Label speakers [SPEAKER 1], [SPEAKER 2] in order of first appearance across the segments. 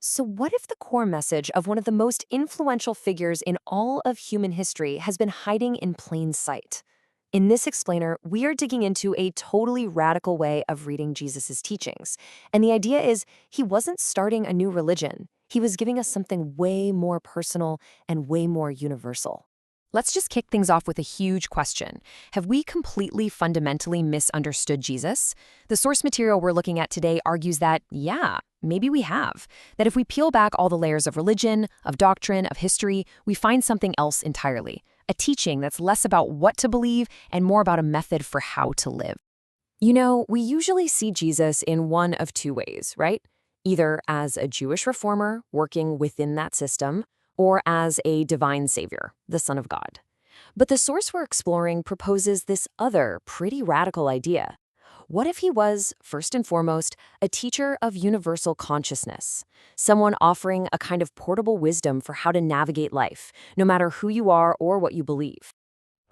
[SPEAKER 1] So, what if the core message of one of the most influential figures in all of human history has been hiding in plain sight? In this explainer, we are digging into a totally radical way of reading Jesus' teachings. And the idea is he wasn't starting a new religion, he was giving us something way more personal and way more universal. Let's just kick things off with a huge question. Have we completely fundamentally misunderstood Jesus? The source material we're looking at today argues that, yeah, maybe we have. That if we peel back all the layers of religion, of doctrine, of history, we find something else entirely. A teaching that's less about what to believe and more about a method for how to live. You know, we usually see Jesus in one of two ways, right? Either as a Jewish reformer working within that system, or as a divine savior, the Son of God. But the source we're exploring proposes this other, pretty radical idea. What if he was, first and foremost, a teacher of universal consciousness? Someone offering a kind of portable wisdom for how to navigate life, no matter who you are or what you believe.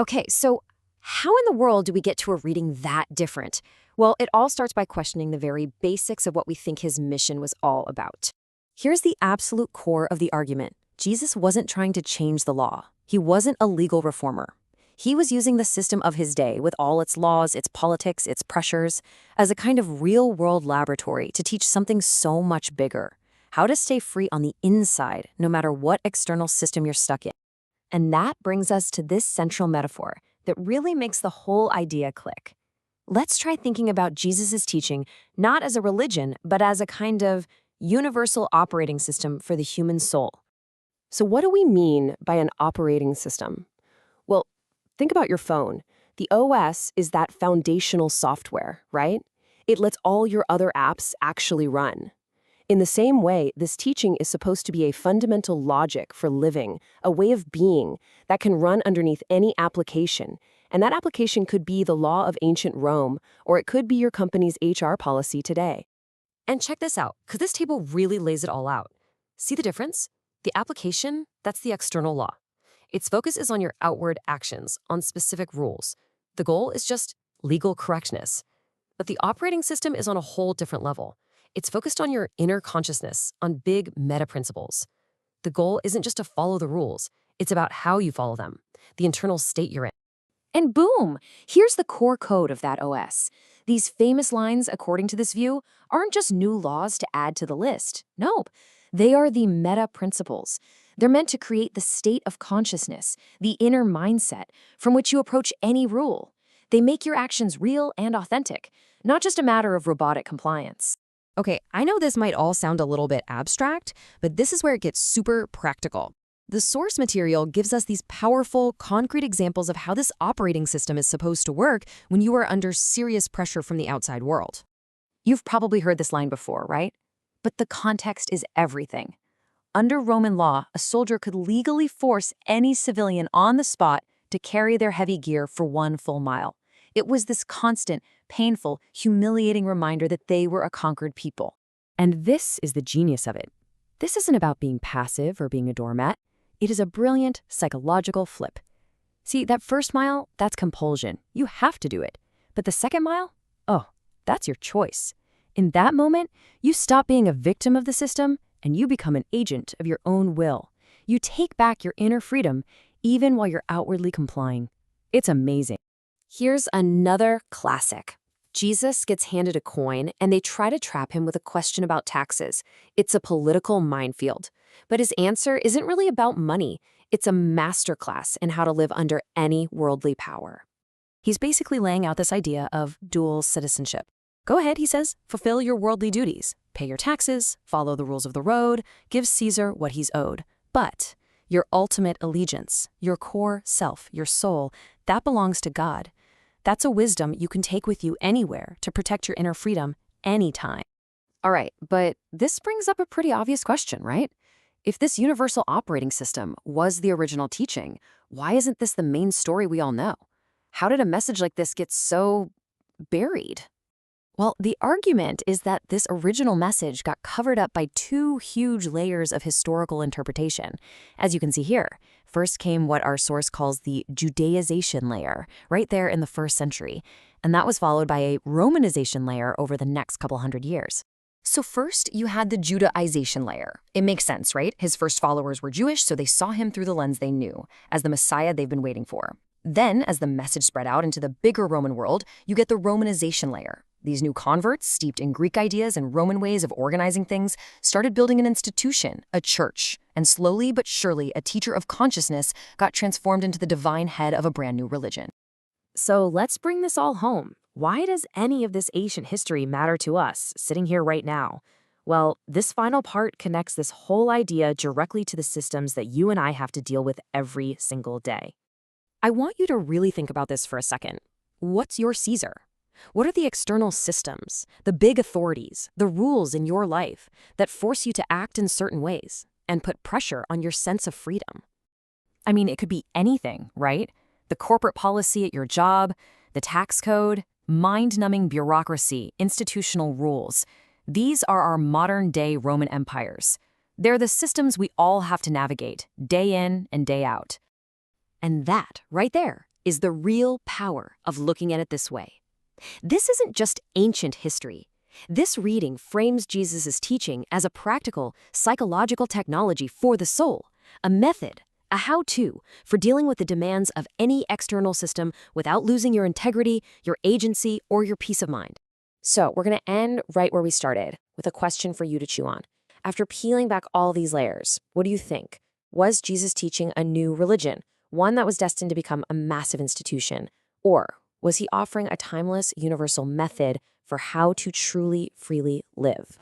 [SPEAKER 1] Okay, so how in the world do we get to a reading that different? Well, it all starts by questioning the very basics of what we think his mission was all about. Here's the absolute core of the argument. Jesus wasn't trying to change the law. He wasn't a legal reformer. He was using the system of his day with all its laws, its politics, its pressures, as a kind of real-world laboratory to teach something so much bigger. How to stay free on the inside, no matter what external system you're stuck in. And that brings us to this central metaphor that really makes the whole idea click. Let's try thinking about Jesus' teaching not as a religion, but as a kind of universal operating system for the human soul. So what do we mean by an operating system? Well, think about your phone. The OS is that foundational software, right? It lets all your other apps actually run. In the same way, this teaching is supposed to be a fundamental logic for living, a way of being that can run underneath any application. And that application could be the law of ancient Rome, or it could be your company's HR policy today. And check this out, because this table really lays it all out. See the difference? The application, that's the external law. Its focus is on your outward actions, on specific rules. The goal is just legal correctness. But the operating system is on a whole different level. It's focused on your inner consciousness, on big meta principles. The goal isn't just to follow the rules, it's about how you follow them, the internal state you're in. And boom, here's the core code of that OS. These famous lines, according to this view, aren't just new laws to add to the list. Nope. They are the meta principles. They're meant to create the state of consciousness, the inner mindset, from which you approach any rule. They make your actions real and authentic, not just a matter of robotic compliance. Okay, I know this might all sound a little bit abstract, but this is where it gets super practical. The source material gives us these powerful, concrete examples of how this operating system is supposed to work when you are under serious pressure from the outside world. You've probably heard this line before, right? But the context is everything. Under Roman law, a soldier could legally force any civilian on the spot to carry their heavy gear for 1 full mile. It was this constant, painful, humiliating reminder that they were a conquered people. And this is the genius of it. This isn't about being passive or being a doormat. It is a brilliant psychological flip. See, that first mile, that's compulsion. You have to do it. But the second mile? Oh, that's your choice. In that moment, you stop being a victim of the system and you become an agent of your own will. You take back your inner freedom even while you're outwardly complying. It's amazing. Here's another classic. Jesus gets handed a coin and they try to trap him with a question about taxes. It's a political minefield. But his answer isn't really about money. It's a masterclass in how to live under any worldly power. He's basically laying out this idea of dual citizenship. Go ahead, he says, fulfill your worldly duties, pay your taxes, follow the rules of the road, give Caesar what he's owed. But your ultimate allegiance, your core self, your soul, that belongs to God. That's a wisdom you can take with you anywhere to protect your inner freedom anytime. All right, but this brings up a pretty obvious question, right? If this universal operating system was the original teaching, why isn't this the main story we all know? How did a message like this get so buried? Well, the argument is that this original message got covered up by 2 huge layers of historical interpretation. As you can see here, first came what our source calls the Judaization layer, right there in the 1st century, and that was followed by a Romanization layer over the next couple hundred years. So first, you had the Judaization layer. It makes sense, right? His first followers were Jewish, so they saw him through the lens they knew, as the Messiah they've been waiting for. Then, as the message spread out into the bigger Roman world, you get the Romanization layer. These new converts, steeped in Greek ideas and Roman ways of organizing things, started building an institution, a church. And slowly but surely, a teacher of consciousness got transformed into the divine head of a brand new religion.
[SPEAKER 2] So let's bring this all home. Why does any of this ancient history matter to us, sitting here right now? Well, this final part connects this whole idea directly to the systems that you and I have to deal with every single day. I want you to really think about this for a second. What's your Caesar? What are the external systems, the big authorities, the rules in your life that force you to act in certain ways and put pressure on your sense of freedom? I mean, it could be anything, right? The corporate policy at your job, the tax code, mind-numbing bureaucracy, institutional rules. These are our modern-day Roman empires. They're the systems we all have to navigate, day in and day out. And that, right there, is the real power of looking at it this way. This isn't just ancient history. This reading frames Jesus' teaching as a practical, psychological technology for the soul, a method, a how-to for dealing with the demands of any external system without losing your integrity, your agency, or your peace of mind. So we're going to end right where we started, with a question for you to chew on. After peeling back all these layers, what do you think? Was Jesus teaching a new religion, one that was destined to become a massive institution? Or was he offering a timeless, universal method for how to truly, freely live?